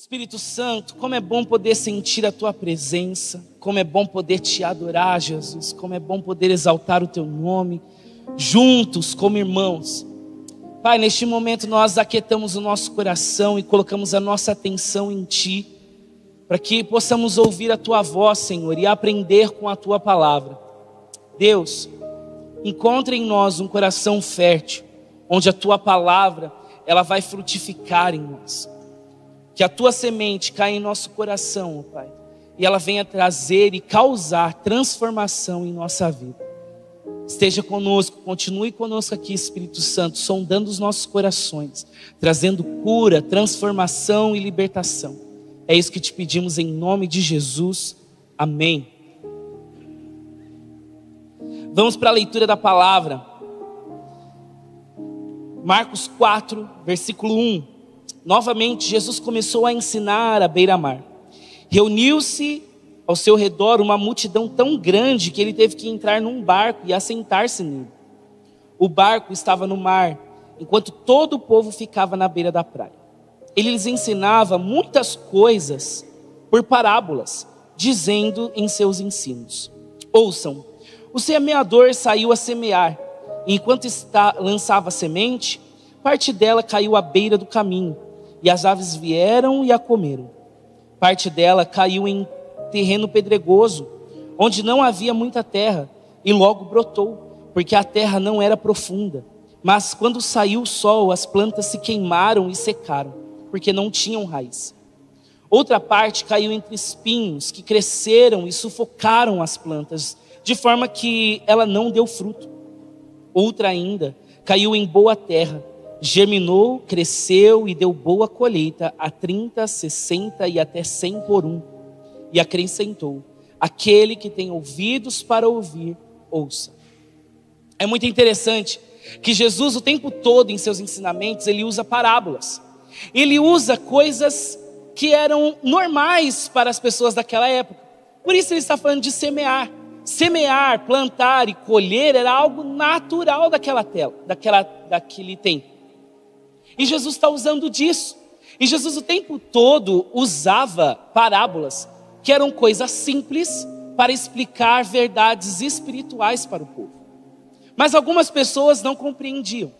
Espírito Santo, como é bom poder sentir a Tua presença, como é bom poder Te adorar, Jesus, como é bom poder exaltar o Teu nome, juntos como irmãos. Pai, neste momento nós aquietamos o nosso coração e colocamos a nossa atenção em Ti, para que possamos ouvir a Tua voz, Senhor, e aprender com a Tua palavra. Deus, encontre em nós um coração fértil, onde a Tua palavra, ela vai frutificar em nós. Que a Tua semente caia em nosso coração, ó Pai, e ela venha trazer e causar transformação em nossa vida. Esteja conosco, continue conosco aqui, Espírito Santo, sondando os nossos corações, trazendo cura, transformação e libertação. É isso que te pedimos em nome de Jesus. Amém. Vamos para a leitura da palavra. Marcos 4, versículo 1. Novamente, Jesus começou a ensinar à beira-mar. Reuniu-se ao seu redor uma multidão tão grande que ele teve que entrar num barco e assentar-se nele. O barco estava no mar, enquanto todo o povo ficava na beira da praia. Ele lhes ensinava muitas coisas por parábolas, dizendo em seus ensinos: ouçam, o semeador saiu a semear, e enquanto lançava a semente, parte dela caiu à beira do caminho, e as aves vieram e a comeram. Parte dela caiu em terreno pedregoso, onde não havia muita terra, e logo brotou, porque a terra não era profunda. Mas quando saiu o sol, as plantas se queimaram e secaram, porque não tinham raiz. Outra parte caiu entre espinhos, que cresceram e sufocaram as plantas, de forma que ela não deu fruto. Outra ainda caiu em boa terra, germinou, cresceu e deu boa colheita a 30, 60 e até 100 por um. E acrescentou: aquele que tem ouvidos para ouvir, ouça. É muito interessante que Jesus, o tempo todo em seus ensinamentos, ele usa parábolas. Ele usa coisas que eram normais para as pessoas daquela época. Por isso ele está falando de semear. Semear, plantar e colher era algo natural daquele tempo. E Jesus está usando disso. E Jesus o tempo todo usava parábolas, que eram coisas simples para explicar verdades espirituais para o povo. Mas algumas pessoas não compreendiam.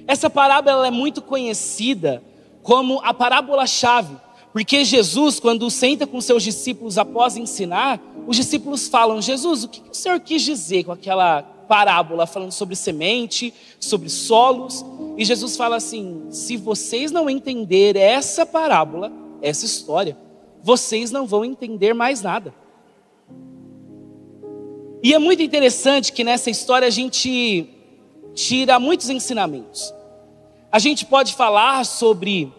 Essa parábola é muito conhecida como a parábola-chave, porque Jesus, quando senta com seus discípulos após ensinar, os discípulos falam: Jesus, o que o Senhor quis dizer com aquela parábola falando sobre semente, sobre solos? E Jesus fala assim: se vocês não entenderem essa parábola, essa história, vocês não vão entender mais nada. E é muito interessante que nessa história a gente tira muitos ensinamentos. A gente pode falar sobre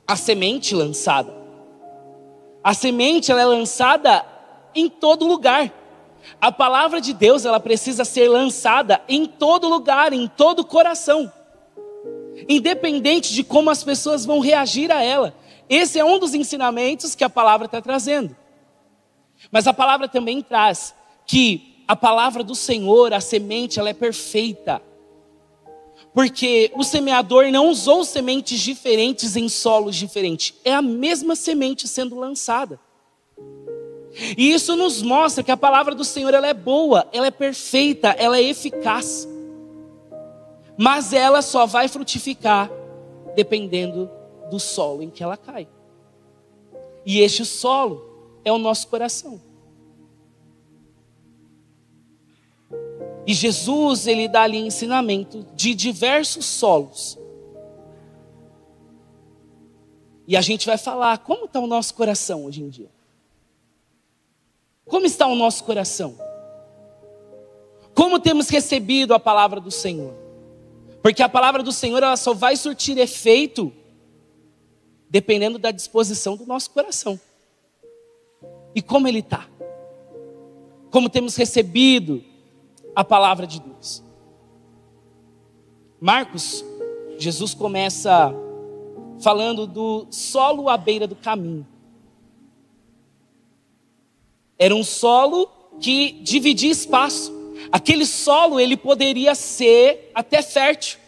a semente lançada. A semente, ela é lançada em todo lugar. A palavra de Deus, ela precisa ser lançada em todo lugar, em todo coração, independente de como as pessoas vão reagir a ela. Esse é um dos ensinamentos que a palavra está trazendo. Mas a palavra também traz que a palavra do Senhor, a semente, ela é perfeita. Porque o semeador não usou sementes diferentes em solos diferentes. É a mesma semente sendo lançada. E isso nos mostra que a palavra do Senhor, ela é boa, ela é perfeita, ela é eficaz. Mas ela só vai frutificar dependendo do solo em que ela cai. E este solo é o nosso coração. E Jesus, ele dá ali ensinamento de diversos solos. E a gente vai falar: como está o nosso coração hoje em dia? Como está o nosso coração? Como temos recebido a palavra do Senhor? Porque a palavra do Senhor, ela só vai surtir efeito dependendo da disposição do nosso coração. E como ele está? Como temos recebido a palavra de Deus? Marcos, Jesus começa falando do solo à beira do caminho. Era um solo que dividia espaço. Aquele solo, ele poderia ser até fértil,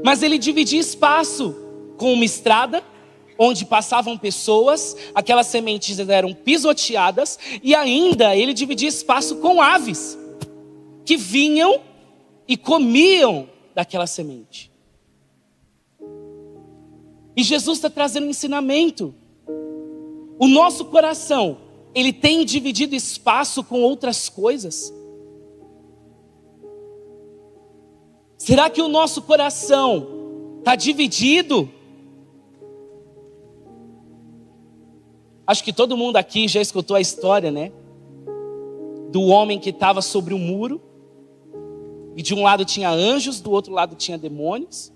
mas ele dividia espaço com uma estrada, onde passavam pessoas, aquelas sementes eram pisoteadas, e ainda ele dividia espaço com aves, que vinham e comiam daquela semente. E Jesus está trazendo um ensinamento. O nosso coração, ele tem dividido espaço com outras coisas? Será que o nosso coração está dividido? Acho que todo mundo aqui já escutou a história, né? Do homem que estava sobre um muro, e de um lado tinha anjos, do outro lado tinha demônios.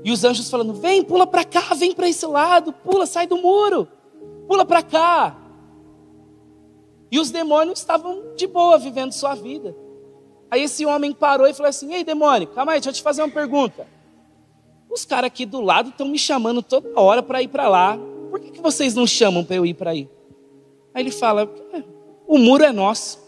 E os anjos falando: vem, pula para cá, vem para esse lado, pula, sai do muro, pula para cá. E os demônios estavam de boa, vivendo sua vida. Aí esse homem parou e falou assim: ei, demônio, calma aí, deixa eu te fazer uma pergunta. Os caras aqui do lado estão me chamando toda hora para ir para lá. Por que vocês não chamam para eu ir para aí? Aí ele fala: o muro é nosso.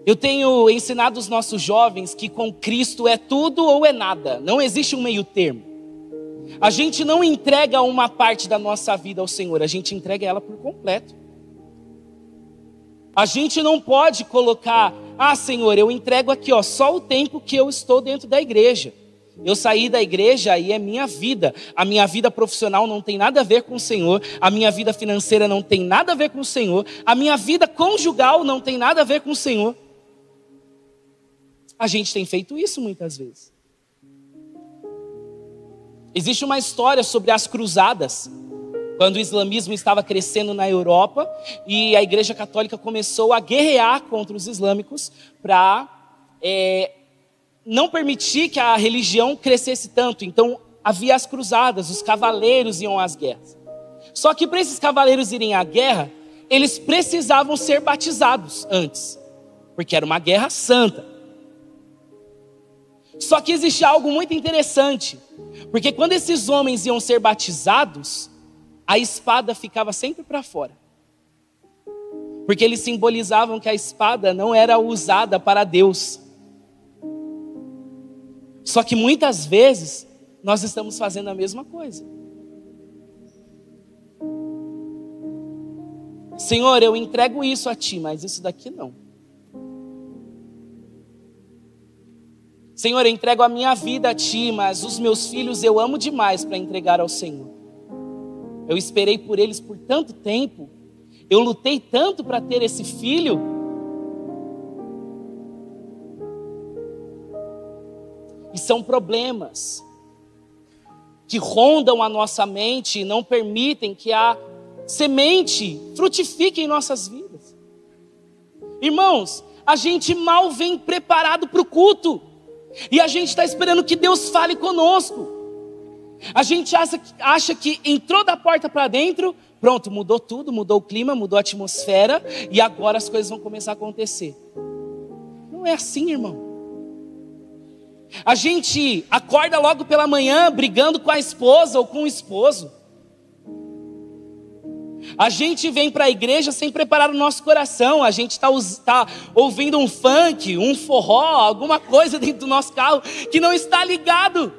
Eu tenho ensinado os nossos jovens que com Cristo é tudo ou é nada. Não existe um meio termo. A gente não entrega uma parte da nossa vida ao Senhor, a gente entrega ela por completo. A gente não pode colocar: ah, Senhor, eu entrego aqui só o tempo que eu estou dentro da igreja. Eu saí da igreja e é minha vida. A minha vida profissional não tem nada a ver com o Senhor. A minha vida financeira não tem nada a ver com o Senhor. A minha vida conjugal não tem nada a ver com o Senhor. A gente tem feito isso muitas vezes. Existe uma história sobre as cruzadas, quando o islamismo estava crescendo na Europa e a Igreja Católica começou a guerrear contra os islâmicos para não permitir que a religião crescesse tanto. Então havia as cruzadas, os cavaleiros iam às guerras. Só que para esses cavaleiros irem à guerra, eles precisavam ser batizados antes, porque era uma guerra santa. Só que existe algo muito interessante, porque quando esses homens iam ser batizados, a espada ficava sempre para fora, porque eles simbolizavam que a espada não era usada para Deus. Só que muitas vezes nós estamos fazendo a mesma coisa. Senhor, eu entrego isso a Ti, mas isso daqui não. Senhor, eu entrego a minha vida a Ti, mas os meus filhos eu amo demais para entregar ao Senhor. Eu esperei por eles por tanto tempo. Eu lutei tanto para ter esse filho. E são problemas que rondam a nossa mente e não permitem que a semente frutifique em nossas vidas. Irmãos, a gente mal vem preparado para o culto. E a gente está esperando que Deus fale conosco. A gente acha que entrou da porta para dentro, pronto, mudou tudo, mudou o clima, mudou a atmosfera, e agora as coisas vão começar a acontecer. Não é assim, irmão. A gente acorda logo pela manhã brigando com a esposa ou com o esposo. A gente vem para a igreja sem preparar o nosso coração. A gente está ouvindo um funk, um forró, alguma coisa dentro do nosso carro que não está ligado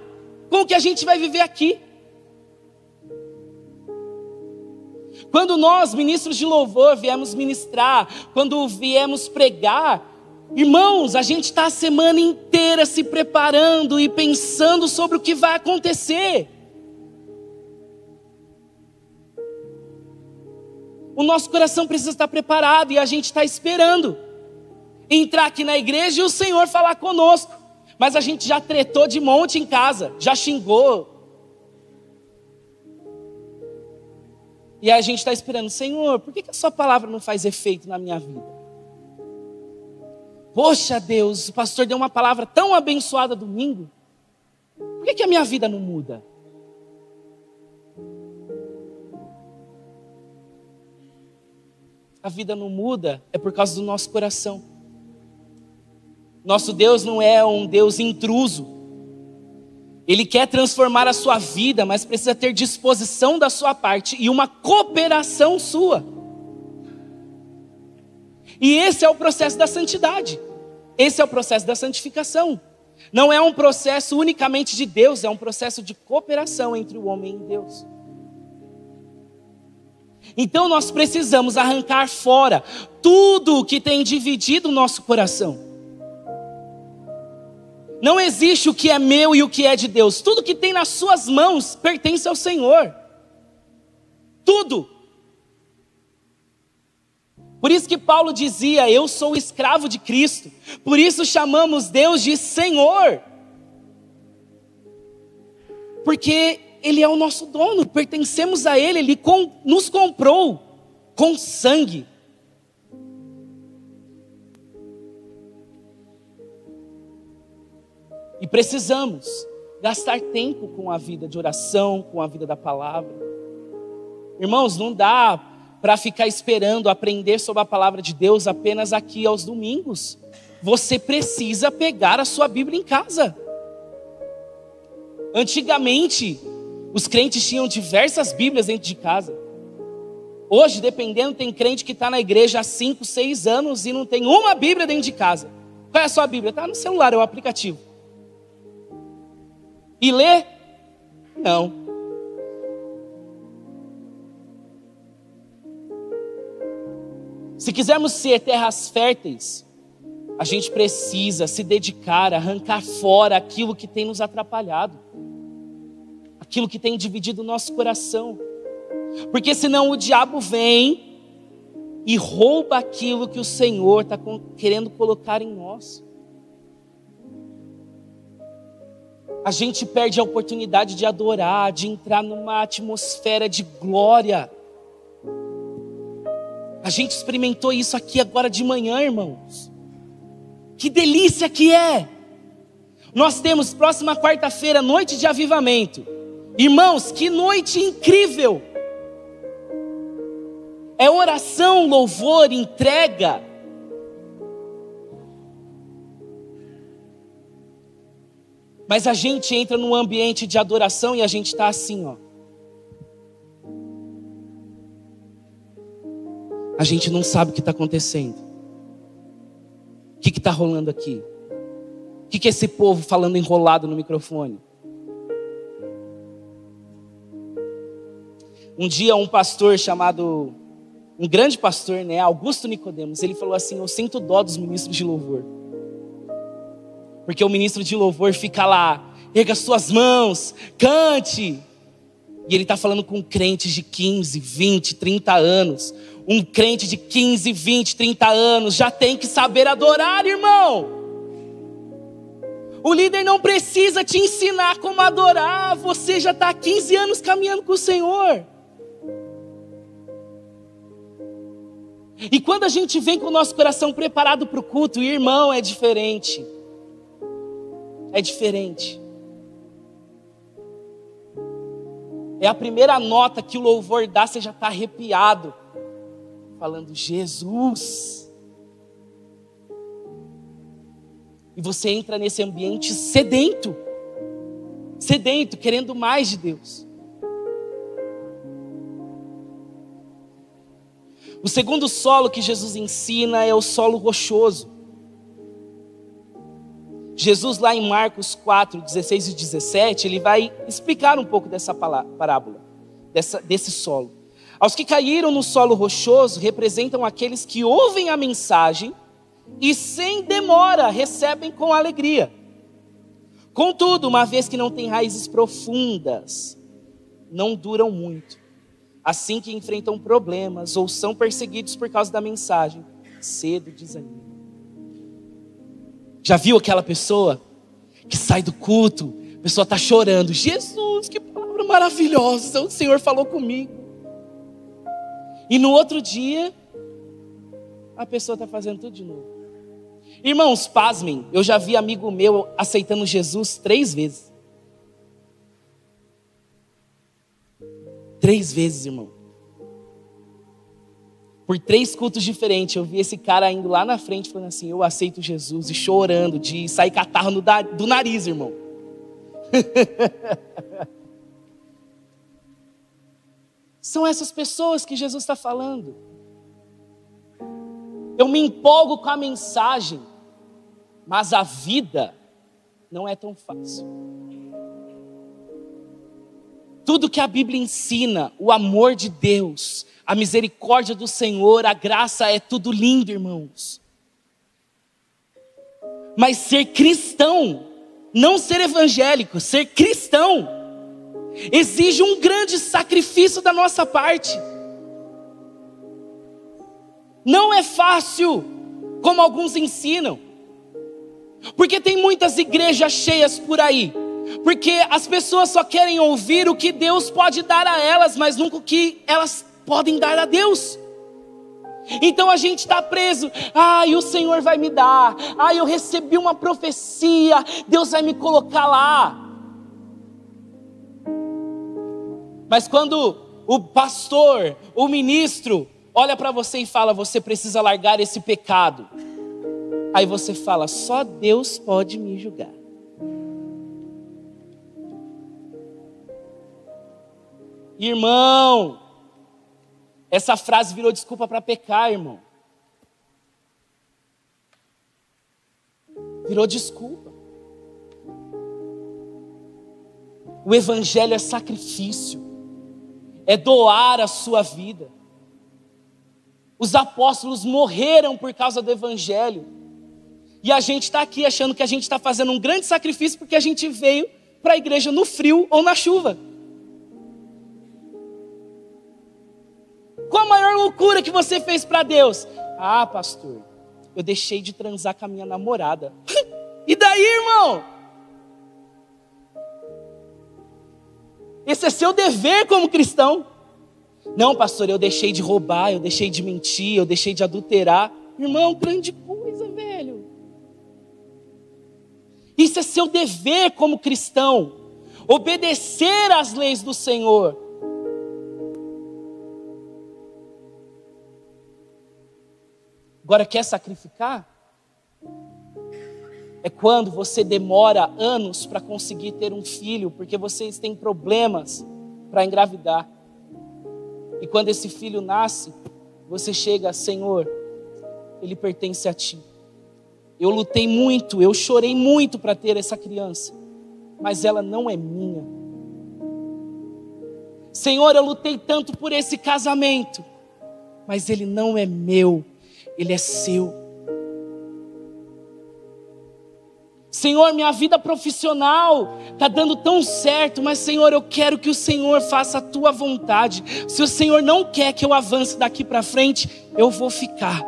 com o que a gente vai viver aqui. Quando nós, ministros de louvor, viemos ministrar, quando viemos pregar, irmãos, a gente está a semana inteira se preparando e pensando sobre o que vai acontecer. O nosso coração precisa estar preparado e a gente está esperando entrar aqui na igreja e o Senhor falar conosco. Mas a gente já tretou de monte em casa, já xingou. E aí a gente está esperando: Senhor, por que a sua palavra não faz efeito na minha vida? Poxa Deus, o pastor deu uma palavra tão abençoada domingo. Por que a minha vida não muda? A vida não muda é por causa do nosso coração. Nosso Deus não é um Deus intruso. Ele quer transformar a sua vida, mas precisa ter disposição da sua parte e uma cooperação sua. E esse é o processo da santidade. Esse é o processo da santificação. Não é um processo unicamente de Deus, é um processo de cooperação entre o homem e Deus. Então nós precisamos arrancar fora tudo que tem dividido o nosso coração. Não existe o que é meu e o que é de Deus. Tudo que tem nas suas mãos pertence ao Senhor. Tudo. Por isso que Paulo dizia, eu sou escravo de Cristo. Por isso chamamos Deus de Senhor. Porque Ele é o nosso dono, pertencemos a Ele, Ele nos comprou com sangue. E precisamos gastar tempo com a vida de oração, com a vida da palavra. Irmãos, não dá para ficar esperando aprender sobre a palavra de Deus apenas aqui aos domingos. Você precisa pegar a sua Bíblia em casa. Antigamente, os crentes tinham diversas Bíblias dentro de casa. Hoje, dependendo, tem crente que está na igreja há 5, 6 anos e não tem uma Bíblia dentro de casa. Qual é a sua Bíblia? Está no celular, é o aplicativo. E lê? Não. Se quisermos ser terras férteis, a gente precisa se dedicar a arrancar fora aquilo que tem nos atrapalhado, aquilo que tem dividido o nosso coração. Porque senão o diabo vem e rouba aquilo que o Senhor está querendo colocar em nós. A gente perde a oportunidade de adorar, de entrar numa atmosfera de glória. A gente experimentou isso aqui agora de manhã, irmãos. Que delícia que é! Nós temos próxima quarta-feira, noite de avivamento. Irmãos, que noite incrível! É oração, louvor, entrega. Mas a gente entra num ambiente de adoração e a gente está assim, ó. A gente não sabe o que está acontecendo. O que está rolando aqui? O que é esse povo falando enrolado no microfone? Um dia um pastor chamado, um grande pastor, né, Augusto Nicodemos, ele falou assim, eu sinto dó dos ministros de louvor. Porque o ministro de louvor fica lá, erga suas mãos, cante. E ele está falando com crentes de 15, 20, 30 anos. Um crente de 15, 20, 30 anos já tem que saber adorar, irmão. O líder não precisa te ensinar como adorar. Você já está há 15 anos caminhando com o Senhor. E quando a gente vem com o nosso coração preparado para o culto, irmão, é diferente. É diferente. É a primeira nota que o louvor dá, você já está arrepiado. Falando, Jesus. E você entra nesse ambiente sedento. Sedento, querendo mais de Deus. O segundo solo que Jesus ensina é o solo rochoso. Jesus lá em Marcos 4, 16 e 17, ele vai explicar um pouco dessa parábola, desse solo. Aos que caíram no solo rochoso, representam aqueles que ouvem a mensagem e sem demora recebem com alegria. Contudo, uma vez que não têm raízes profundas, não duram muito. Assim que enfrentam problemas ou são perseguidos por causa da mensagem, cedo desanimam. Já viu aquela pessoa que sai do culto, a pessoa está chorando, Jesus, que palavra maravilhosa, o Senhor falou comigo. E no outro dia, a pessoa está fazendo tudo de novo. Irmãos, pasmem, eu já vi amigo meu aceitando Jesus 3 vezes. 3 vezes, irmão. Por 3 cultos diferentes, eu vi esse cara indo lá na frente, falando assim, eu aceito Jesus, e chorando, de sair catarro do nariz, irmão. São essas pessoas que Jesus está falando. Eu me empolgo com a mensagem, mas a vida não é tão fácil. Tudo que a Bíblia ensina, o amor de Deus, a misericórdia do Senhor, a graça, é tudo lindo, irmãos. Mas ser cristão, não ser evangélico, ser cristão, exige um grande sacrifício da nossa parte. Não é fácil, como alguns ensinam. Porque tem muitas igrejas cheias por aí. Porque as pessoas só querem ouvir o que Deus pode dar a elas, mas nunca o que elas podem dar a Deus. Então a gente está preso. E o Senhor vai me dar. Eu recebi uma profecia, Deus vai me colocar lá. Mas quando o pastor, o ministro, olha para você e fala: você precisa largar esse pecado. Aí você fala: só Deus pode me julgar. Irmão, essa frase virou desculpa para pecar, irmão. Virou desculpa. O evangelho é sacrifício, é doar a sua vida. Os apóstolos morreram por causa do evangelho. E a gente está aqui achando que a gente está fazendo um grande sacrifício porque a gente veio para a igreja no frio ou na chuva. Qual a maior loucura que você fez para Deus? Pastor, eu deixei de transar com a minha namorada. E daí, irmão? Esse é seu dever como cristão. Não, pastor, eu deixei de roubar, eu deixei de mentir, eu deixei de adulterar. Irmão, grande coisa, velho. Isso é seu dever como cristão. Obedecer às leis do Senhor. Agora, quer sacrificar? É quando você demora anos para conseguir ter um filho, porque vocês têm problemas para engravidar. E quando esse filho nasce, você chega: Senhor, ele pertence a Ti. Eu lutei muito, eu chorei muito para ter essa criança, mas ela não é minha. Senhor, eu lutei tanto por esse casamento, mas ele não é meu. Ele é seu. Senhor, minha vida profissional está dando tão certo, mas Senhor, eu quero que o Senhor faça a Tua vontade. Se o Senhor não quer que eu avance daqui para frente, eu vou ficar.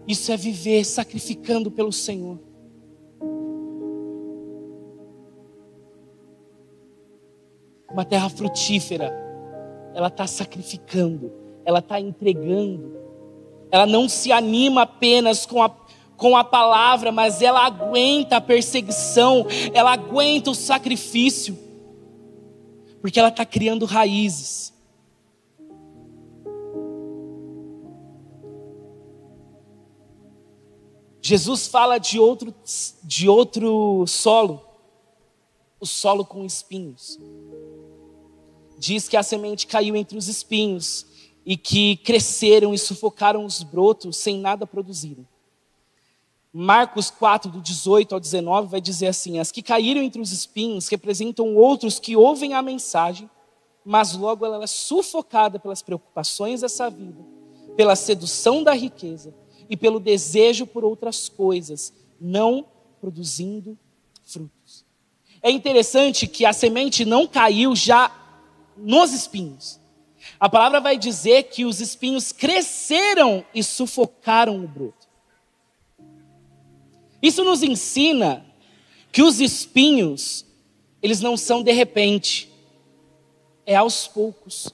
Isso é viver sacrificando pelo Senhor. Uma terra frutífera, ela está sacrificando, ela está entregando. Ela não se anima apenas com a palavra, mas ela aguenta a perseguição, ela aguenta o sacrifício, porque ela está criando raízes. Jesus fala de outro solo, o solo com espinhos. Diz que a semente caiu entre os espinhos e que cresceram e sufocaram os brotos sem nada produzirem. Marcos 4, do 18 ao 19, vai dizer assim: as que caíram entre os espinhos representam outros que ouvem a mensagem, mas logo ela é sufocada pelas preocupações dessa vida, pela sedução da riqueza e pelo desejo por outras coisas, não produzindo frutos. É interessante que a semente não caiu já nos espinhos. A palavra vai dizer que os espinhos cresceram e sufocaram o broto. Isso nos ensina que os espinhos, eles não são de repente, é aos poucos.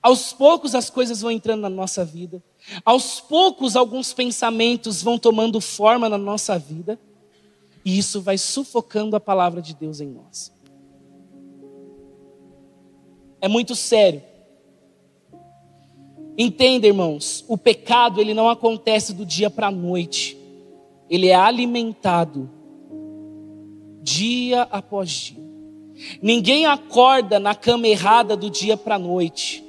Aos poucos as coisas vão entrando na nossa vida. Aos poucos alguns pensamentos vão tomando forma na nossa vida. E isso vai sufocando a palavra de Deus em nós. É muito sério. Entenda, irmãos, o pecado ele não acontece do dia para a noite. Ele é alimentado dia após dia. Ninguém acorda na cama errada do dia para a noite.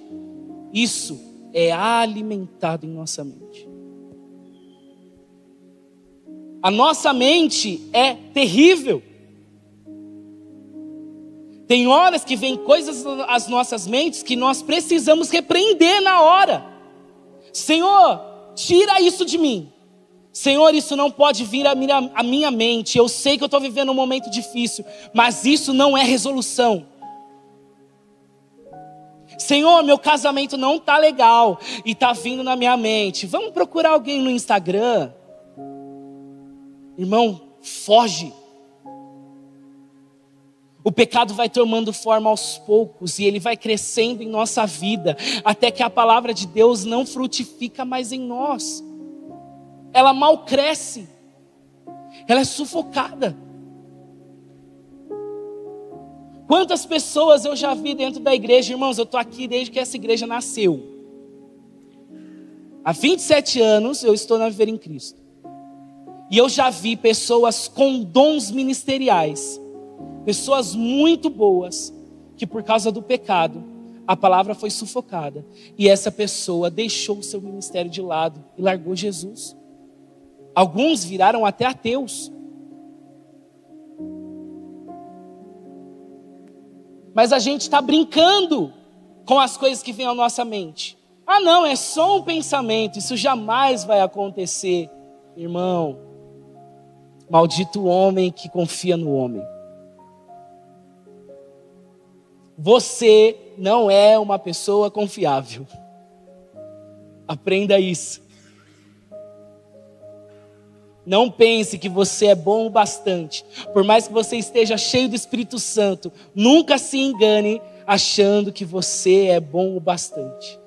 Isso é alimentado em nossa mente. A nossa mente é terrível. Tem horas que vem coisas às nossas mentes que nós precisamos repreender na hora. Senhor, tira isso de mim. Senhor, isso não pode vir à minha mente. Eu sei que eu estou vivendo um momento difícil, mas isso não é resolução. Senhor, meu casamento não está legal e está vindo na minha mente. Vamos procurar alguém no Instagram. Irmão, foge. O pecado vai tomando forma aos poucos e ele vai crescendo em nossa vida, até que a palavra de Deus não frutifica mais em nós. Ela mal cresce, ela é sufocada. Quantas pessoas eu já vi dentro da igreja, irmãos, eu estou aqui desde que essa igreja nasceu. Há 27 anos eu estou na Viver em Cristo. E eu já vi pessoas com dons ministeriais, pessoas muito boas, que por causa do pecado, a palavra foi sufocada. E essa pessoa deixou o seu ministério de lado e largou Jesus. Alguns viraram até ateus. Mas a gente está brincando com as coisas que vêm à nossa mente. Ah não, é só um pensamento, isso jamais vai acontecer. Irmão, maldito o homem que confia no homem. Você não é uma pessoa confiável. Aprenda isso. Não pense que você é bom o bastante. Por mais que você esteja cheio do Espírito Santo, nunca se engane achando que você é bom o bastante.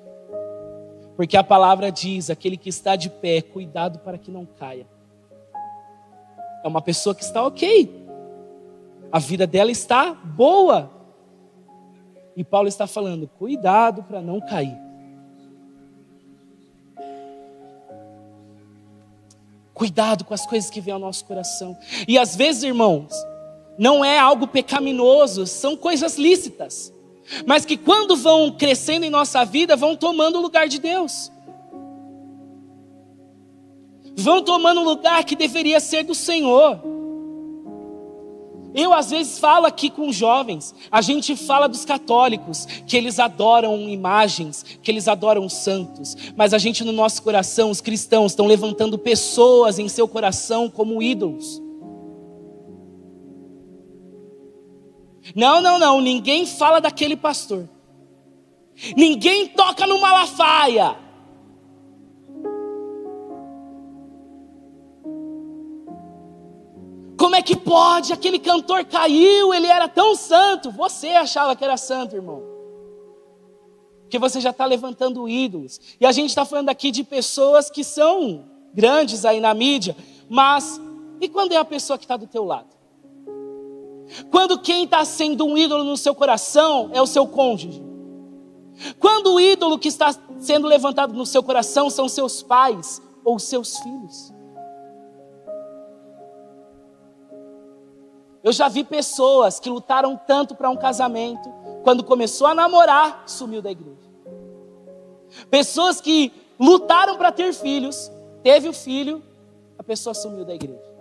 Porque a palavra diz, aquele que está de pé, cuidado para que não caia. É uma pessoa que está ok. A vida dela está boa. E Paulo está falando, cuidado para não cair. Cuidado com as coisas que vêm ao nosso coração. E às vezes, irmãos, não é algo pecaminoso, são coisas lícitas. Mas que quando vão crescendo em nossa vida, vão tomando o lugar de Deus. Vão tomando o lugar que deveria ser do Senhor. Eu às vezes falo aqui com jovens, a gente fala dos católicos, que eles adoram imagens, que eles adoram santos, mas a gente no nosso coração, os cristãos, estão levantando pessoas em seu coração como ídolos. Não, ninguém fala daquele pastor, ninguém toca no Malafaia. Como é que pode? Aquele cantor caiu, ele era tão santo. Você achava que era santo, irmão. Porque você já está levantando ídolos. E a gente está falando aqui de pessoas que são grandes aí na mídia. Mas, e quando é a pessoa que está do teu lado? Quando quem está sendo um ídolo no seu coração é o seu cônjuge? Quando o ídolo que está sendo levantado no seu coração são seus pais ou seus filhos? Eu já vi pessoas que lutaram tanto para um casamento, quando começou a namorar, sumiu da igreja. Pessoas que lutaram para ter filhos, teve o filho, a pessoa sumiu da igreja.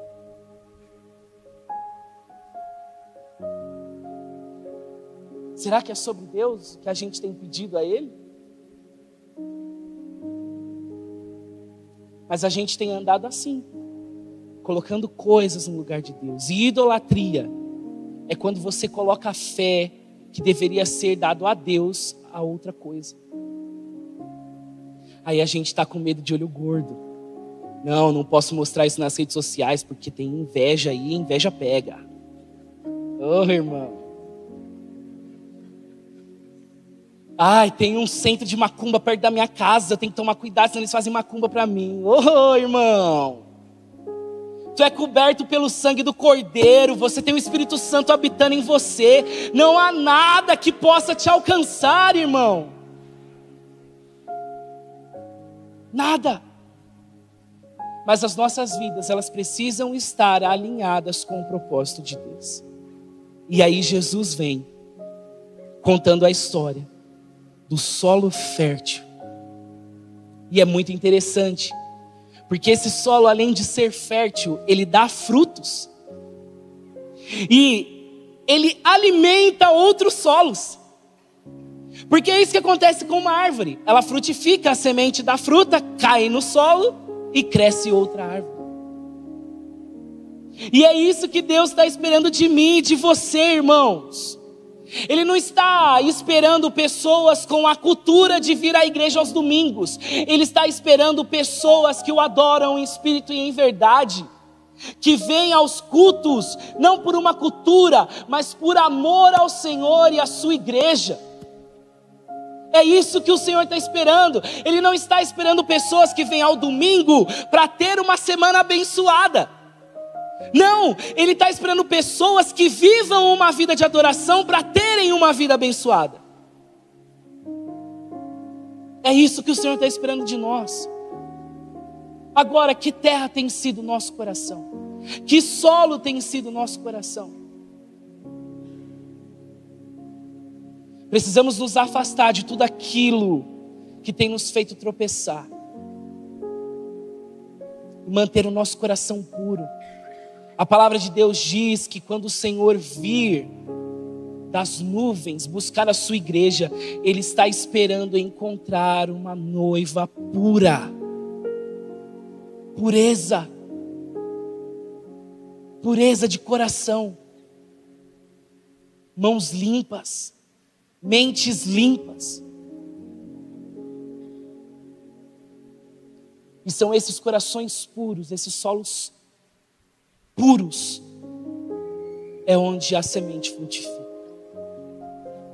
Será que é sobre Deus que a gente tem pedido a Ele? Mas a gente tem andado assim, colocando coisas no lugar de Deus. E idolatria é quando você coloca a fé que deveria ser dado a Deus a outra coisa. Aí a gente está com medo de olho gordo. Não posso mostrar isso nas redes sociais porque tem inveja aí, a inveja pega. Oh, irmão. Ai, tem um centro de macumba perto da minha casa, eu tenho que tomar cuidado, senão eles fazem macumba para mim. Oh, irmão. Tu é coberto pelo sangue do Cordeiro, você tem o Espírito Santo habitando em você. Não há nada que possa te alcançar, irmão. Nada. Mas as nossas vidas, elas precisam estar alinhadas com o propósito de Deus. E aí Jesus vem contando a história do solo fértil. E é muito interessante, Porque esse solo, além de ser fértil, ele dá frutos. E ele alimenta outros solos. Porque é isso que acontece com uma árvore. Ela frutifica, a semente da fruta cai no solo e cresce outra árvore. E é isso que Deus está esperando de mim e de você, irmãos. Ele não está esperando pessoas com a cultura de vir à igreja aos domingos. Ele está esperando pessoas que o adoram em espírito e em verdade, que vêm aos cultos, não por uma cultura, mas por amor ao Senhor e à sua igreja. É isso que o Senhor está esperando. Ele não está esperando pessoas que vêm ao domingo para ter uma semana abençoada. Não, Ele está esperando pessoas que vivam uma vida de adoração para terem uma vida abençoada. É isso que o Senhor está esperando de nós. Agora, que terra tem sido o nosso coração? Que solo tem sido o nosso coração? Precisamos nos afastar de tudo aquilo que tem nos feito tropeçar e manter o nosso coração puro. A palavra de Deus diz que quando o Senhor vir das nuvens buscar a sua igreja, Ele está esperando encontrar uma noiva pura. Pureza. Pureza de coração. Mãos limpas. Mentes limpas. E são esses corações puros, esses solos puros, é onde a semente frutifica.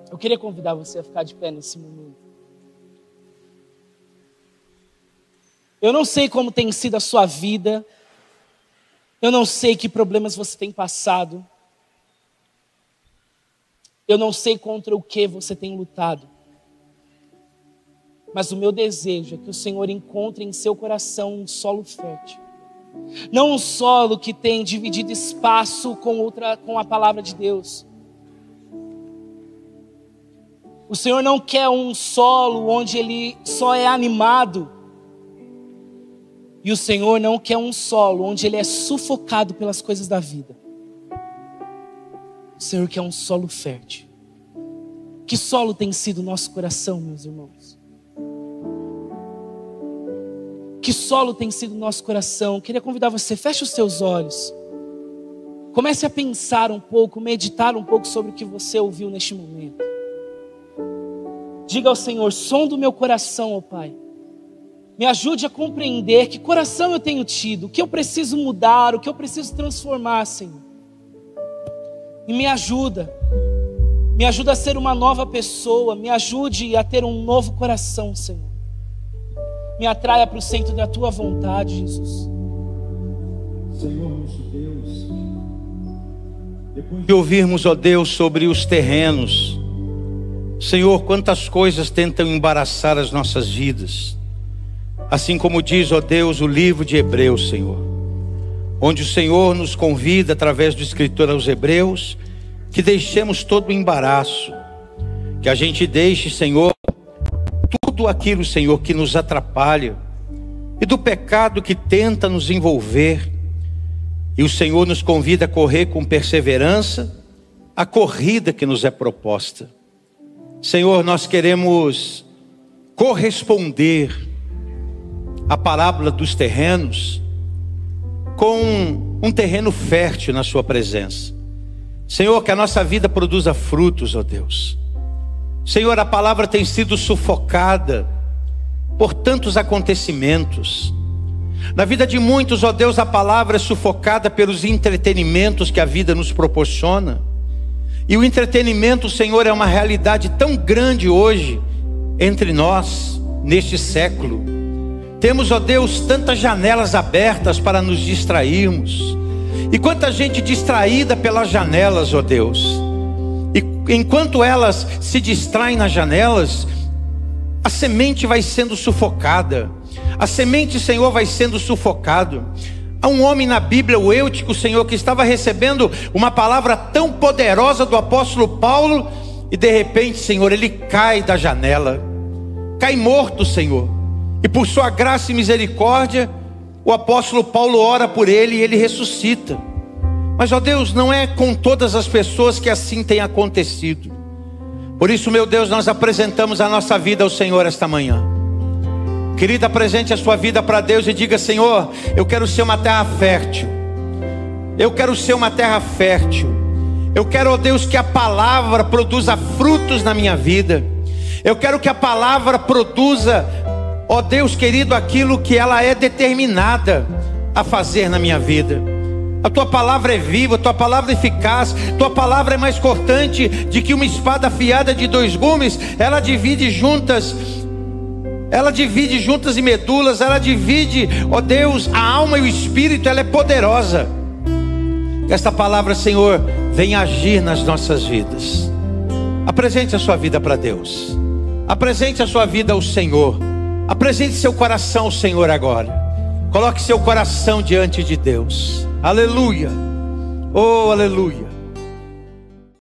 Eu queria convidar você a ficar de pé nesse momento. Eu não sei como tem sido a sua vida, eu não sei que problemas você tem passado, eu não sei contra o que você tem lutado, mas o meu desejo é que o Senhor encontre em seu coração um solo fértil. Não um solo que tem dividido espaço com a palavra de Deus. O Senhor não quer um solo onde ele só é animado. E o Senhor não quer um solo onde ele é sufocado pelas coisas da vida. O Senhor quer um solo fértil. Que solo tem sido o nosso coração, meus irmãos? Que solo tem sido o nosso coração? Eu queria convidar você, feche os seus olhos. Comece a pensar um pouco, meditar um pouco sobre o que você ouviu neste momento. Diga ao Senhor: sonda o meu coração, ó Pai. Me ajude a compreender que coração eu tenho tido, o que eu preciso mudar, o que eu preciso transformar, Senhor. E me ajuda a ser uma nova pessoa, me ajude a ter um novo coração, Senhor. Me atraia para o centro da Tua vontade, Jesus. Senhor nosso Deus, depois de ouvirmos, ó Deus, sobre os terrenos, Senhor, quantas coisas tentam embaraçar as nossas vidas. Assim como diz, ó Deus, o livro de Hebreus, Senhor, onde o Senhor nos convida, através do escritor aos Hebreus, que deixemos todo o embaraço, que a gente deixe, Senhor, tudo aquilo, Senhor, que nos atrapalha, e do pecado que tenta nos envolver. E o Senhor nos convida a correr com perseverança a corrida que nos é proposta. Senhor, nós queremos corresponder à parábola dos terrenos com um terreno fértil na sua presença. Senhor, que a nossa vida produza frutos, ó Deus. Senhor, a palavra tem sido sufocada por tantos acontecimentos. Na vida de muitos, ó Deus, a palavra é sufocada pelos entretenimentos que a vida nos proporciona. E o entretenimento, Senhor, é uma realidade tão grande hoje entre nós, neste século. Temos, ó Deus, tantas janelas abertas para nos distrairmos. E quanta gente distraída pelas janelas, ó Deus. E enquanto elas se distraem nas janelas, a semente vai sendo sufocada. A semente, Senhor, vai sendo sufocado. Há um homem na Bíblia, o Eutico, Senhor, que estava recebendo uma palavra tão poderosa do apóstolo Paulo, e de repente, Senhor, ele cai da janela, cai morto, Senhor. E por sua graça e misericórdia, O apóstolo Paulo ora por ele e ele ressuscita. Mas, ó Deus, não é com todas as pessoas que assim tem acontecido. Por isso, meu Deus, nós apresentamos a nossa vida ao Senhor esta manhã. Querida, apresente a sua vida para Deus e diga: Senhor, eu quero ser uma terra fértil. Eu quero ser uma terra fértil. Eu quero, ó Deus, que a palavra produza frutos na minha vida. Eu quero que a palavra produza, ó Deus querido, aquilo que ela é determinada a fazer na minha vida. A tua palavra é viva, a tua palavra é eficaz, tua palavra é mais cortante de que uma espada afiada de 2 gumes. Ela divide juntas e medulas, ela divide, ó Deus, a alma e o espírito, ela é poderosa. Esta palavra, Senhor, vem agir nas nossas vidas. Apresente a sua vida para Deus. Apresente a sua vida ao Senhor. Apresente seu coração ao Senhor agora. Coloque seu coração diante de Deus. Aleluia. Oh, aleluia.